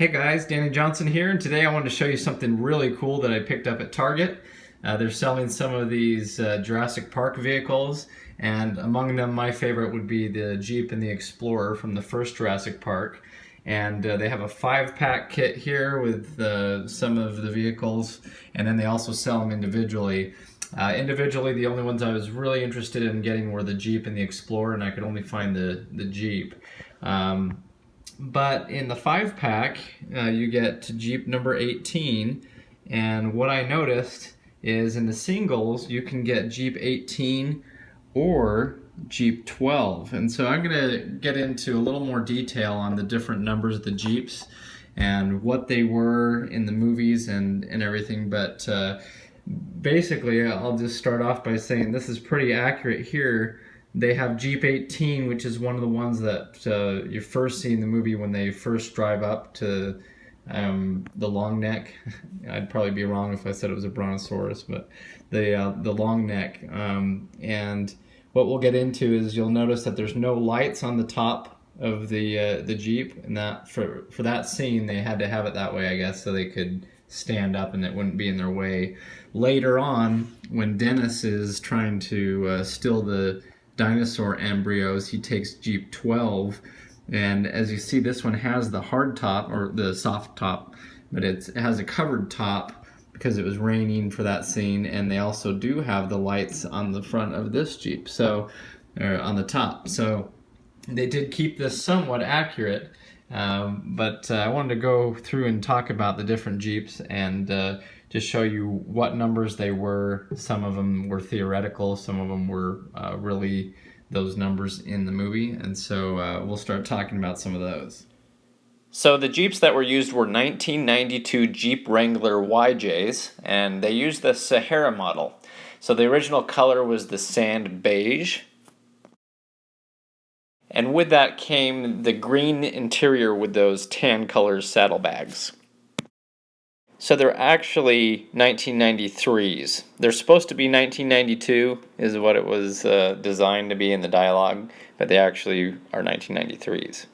Hey guys, Danny Johnson here, and today I wanted to show you something really cool that I picked up at Target. They're selling some of these Jurassic Park vehicles, and among them my favorite would be the Jeep and the Explorer from the first Jurassic Park. And they have a 5-pack kit here with some of the vehicles, and then they also sell them individually. Individually, the only ones I was really interested in getting were the Jeep and the Explorer, and I could only find the Jeep. But in the 5-pack, you get Jeep number 18, and what I noticed is in the singles, you can get Jeep 18 or Jeep 12. And so I'm going to get into a little more detail on the different numbers of the Jeeps and what they were in the movies and everything. But basically, I'll just start off by saying this is pretty accurate here. They have Jeep 18, which is one of the ones that you first see in the movie when they first drive up to the long neck. I'd probably be wrong if I said it was a brontosaurus, but the long neck. And what we'll get into is you'll notice that there's no lights on the top of the Jeep, and that for that scene they had to have it that way, I guess, so they could stand up and it wouldn't be in their way. Later on, when Dennis is trying to steal the dinosaur embryos, he takes Jeep 12, and as you see, this one has the hard top or the soft top, but it has a covered top because it was raining for that scene. And they also do have the lights on the front of this Jeep, so on the top, so they did keep this somewhat accurate. But I wanted to go through and talk about the different Jeeps and just show you what numbers they were. Some of them were theoretical, some of them were really those numbers in the movie, and so we'll start talking about some of those. So the Jeeps that were used were 1992 Jeep Wrangler YJs, and they used the Sahara model. So the original color was the sand beige, and with that came the green interior with those tan color saddlebags. So they're actually 1993s. They're supposed to be 1992 is what it was designed to be in the dialogue, but they actually are 1993s.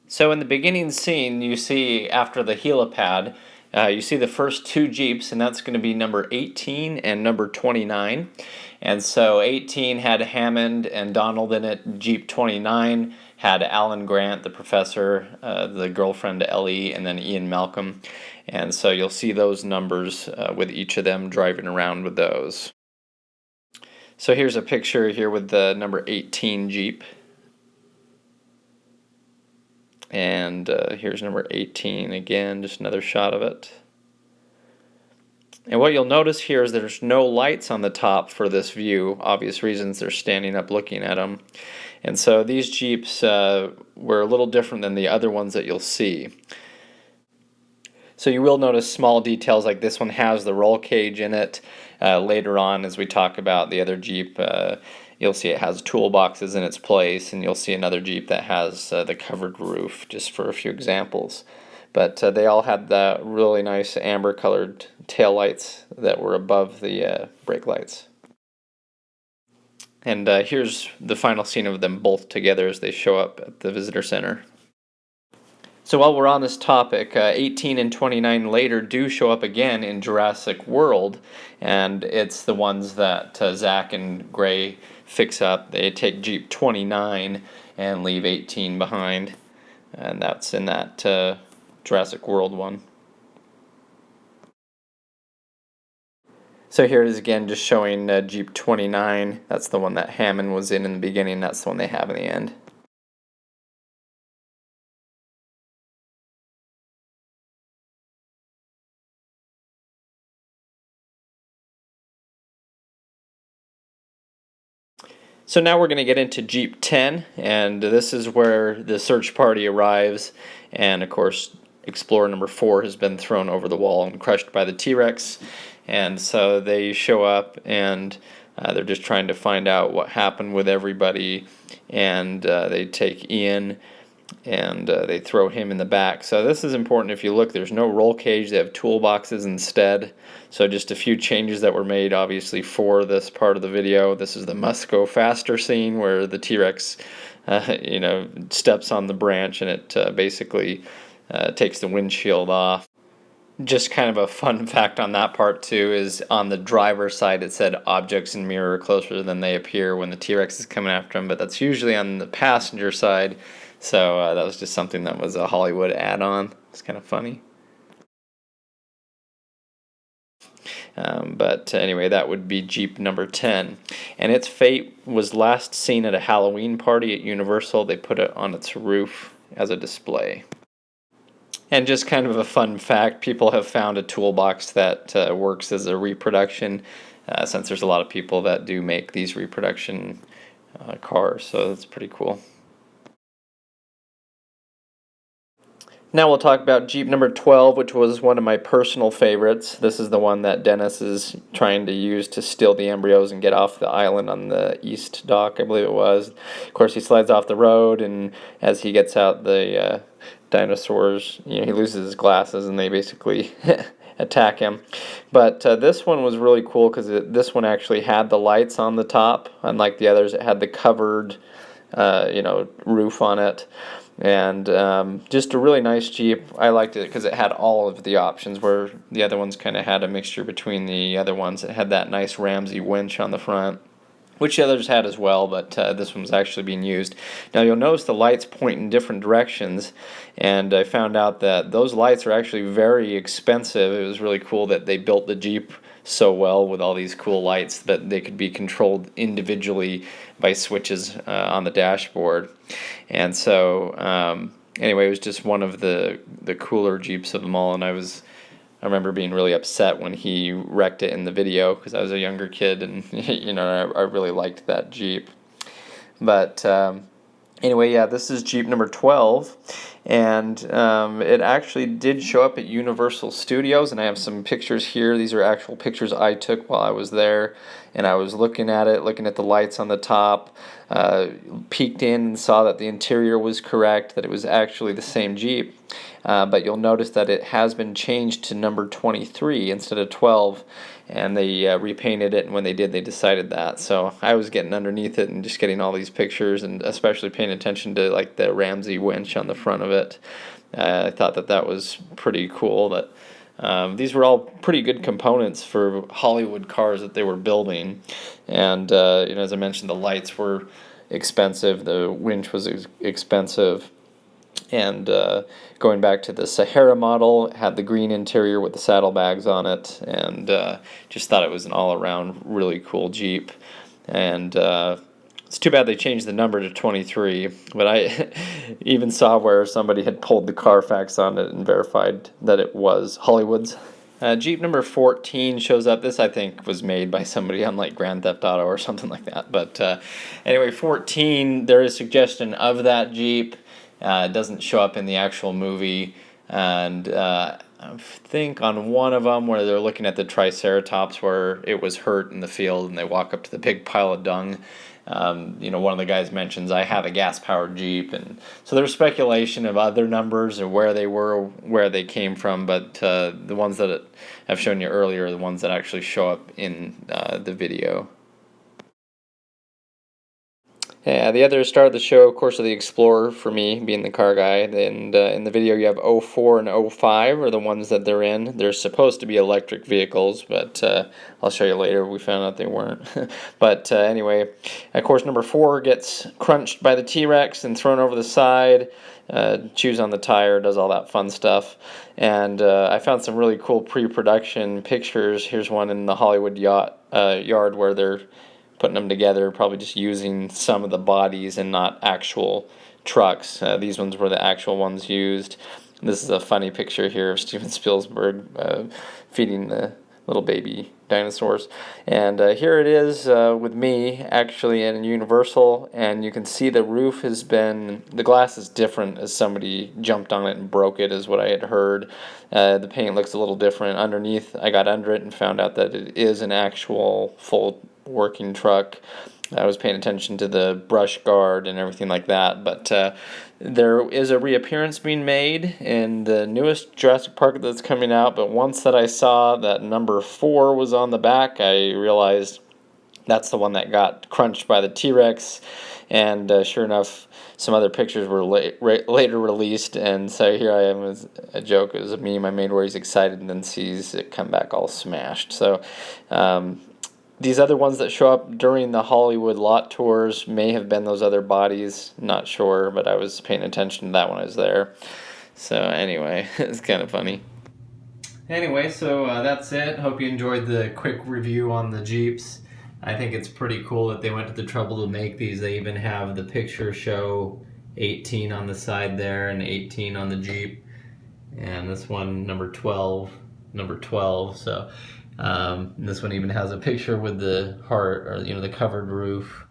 So in the beginning scene, you see after the helipad, you see the first two Jeeps, and that's going to be number 18 and number 29. And so 18 had Hammond and Donald in it. Jeep 29 had Alan Grant, the professor, the girlfriend Ellie, and then Ian Malcolm. And so you'll see those numbers with each of them driving around with those. So here's a picture here with the number 18 Jeep. And here's number 18 again, just another shot of it. And what you'll notice here is there's no lights on the top for this view. Obvious reasons, they're standing up looking at them. And so these Jeeps were a little different than the other ones that you'll see. So you will notice small details like this one has the roll cage in it. Later on, as we talk about the other Jeep, you'll see it has toolboxes in its place, and you'll see another Jeep that has the covered roof, just for a few examples. But they all had the really nice amber-colored tail lights that were above the brake lights. And here's the final scene of them both together as they show up at the visitor center. So while we're on this topic, 18 and 29 later do show up again in Jurassic World, and it's the ones that Zach and Gray fix up. They take Jeep 29 and leave 18 behind, and that's in that Jurassic World one. So here it is again, just showing Jeep 29. That's the one that Hammond was in the beginning. That's the one they have in the end. So now we're going to get into Jeep 10, and this is where the search party arrives, and of course Explorer number 4 has been thrown over the wall and crushed by the T-Rex, and so they show up and they're just trying to find out what happened with everybody, and they take Ian and they throw him in the back. So this is important. If you look, there's no roll cage. They have toolboxes instead. So just a few changes that were made, obviously, for this part of the video. This is the must go faster scene where the T-Rex steps on the branch and it basically takes the windshield off. Just kind of a fun fact on that part too is on the driver's side it said objects in mirror closer than they appear when the T-Rex is coming after him, but that's usually on the passenger side. So that was just something that was a Hollywood add-on. It's kind of funny. But anyway, that would be Jeep number 10. And its fate was last seen at a Halloween party at Universal. They put it on its roof as a display. And just kind of a fun fact, people have found a toolbox that works as a reproduction, since there's a lot of people that do make these reproduction cars, so that's pretty cool. Now we'll talk about Jeep number 12, which was one of my personal favorites. This is the one that Dennis is trying to use to steal the embryos and get off the island on the east dock, I believe it was. Of course, he slides off the road, and as he gets out, the dinosaurs, he loses his glasses, and they basically attack him. But this one was really cool because this one actually had the lights on the top. Unlike the others, it had the covered, roof on it. And just a really nice Jeep. I liked it because it had all of the options, where the other ones kind of had a mixture between the other ones. It had that nice Ramsey winch on the front, which the others had as well, but this one was actually being used. Now you'll notice the lights point in different directions, and I found out that those lights are actually very expensive. It was really cool that they built the Jeep so well with all these cool lights that they could be controlled individually by switches on the dashboard. And so anyway, it was just one of the cooler Jeeps of them all, and I remember being really upset when he wrecked it in the video because I was a younger kid, and I really liked that Jeep. But anyway, yeah, this is Jeep number 12, and it actually did show up at Universal Studios, and I have some pictures here. These are actual pictures I took while I was there, and I was looking at it, looking at the lights on the top, peeked in and saw that the interior was correct, that it was actually the same Jeep. But you'll notice that it has been changed to number 23 instead of 12, and they repainted it, and when they did, they decided that. So I was getting underneath it and just getting all these pictures, and especially paying attention to like the Ramsey winch on the front of it. I thought that was pretty cool. That these were all pretty good components for Hollywood cars that they were building, and as I mentioned, the lights were expensive, the winch was expensive. And going back to the Sahara model, it had the green interior with the saddlebags on it, and just thought it was an all-around really cool Jeep. And it's too bad they changed the number to 23, but I even saw where somebody had pulled the Carfax on it and verified that it was Hollywood's. Jeep number 14 shows up. This, I think, was made by somebody on like Grand Theft Auto or something like that. But anyway, 14, there is suggestion of that Jeep. It doesn't show up in the actual movie, and I think on one of them where they're looking at the Triceratops where it was hurt in the field, and they walk up to the big pile of dung, one of the guys mentions, I have a gas-powered Jeep, and so there's speculation of other numbers or where they were, where they came from, but the ones that I've shown you earlier are the ones that actually show up in the video. Yeah, the other star of the show, of course, are the Explorer for me, being the car guy. And in the video, you have 04 and 05 are the ones that they're in. They're supposed to be electric vehicles, but I'll show you later. We found out they weren't. But anyway, of course, number 4 gets crunched by the T-Rex and thrown over the side, chews on the tire, does all that fun stuff. And I found some really cool pre-production pictures. Here's one in the Hollywood yard where they're putting them together, probably just using some of the bodies and not actual trucks. These ones were the actual ones used. This is a funny picture here of Steven Spielberg feeding the little baby dinosaurs. And here it is with me actually in Universal, and you can see the roof the glass is different as somebody jumped on it and broke it, is what I had heard. The paint looks a little different. Underneath, I got under it and found out that it is an actual full working truck. I was paying attention to the brush guard and everything like that, but there is a reappearance being made in the newest Jurassic Park that's coming out, but once that I saw that number 4 was on the back, I realized That's the one that got crunched by the T-Rex, and sure enough, some other pictures were later released, and so here I am as a joke. It was a meme I made where he's excited and then sees it come back all smashed. So these other ones that show up during the Hollywood lot tours may have been those other bodies, not sure, but I was paying attention to that when I was there. So anyway, it's kind of funny. Anyway, so that's it. Hope you enjoyed the quick review on the Jeeps. I think it's pretty cool that they went to the trouble to make these. They even have the picture show 18 on the side there and 18 on the Jeep. And this one, number 12. So this one even has a picture with the heart, or the covered roof.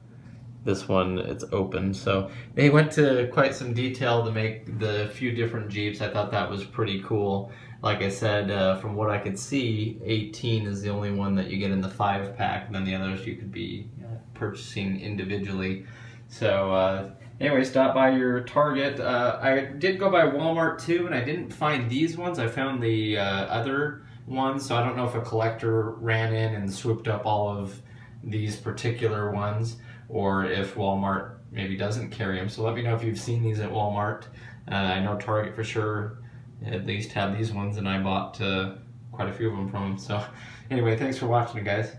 This one, it's open. So they went to quite some detail to make the few different Jeeps. I thought that was pretty cool. Like I said, from what I could see, 18 is the only one that you get in the 5-pack, and then the others you could be purchasing individually. So anyway, stop by your Target. I did go by Walmart too, and I didn't find these ones. I found the other ones, so I don't know if a collector ran in and swooped up all of these particular ones, or if Walmart maybe doesn't carry them. So let me know if you've seen these at Walmart. I know Target for sure at least have these ones, and I bought quite a few of them from them. So anyway, thanks for watching, guys.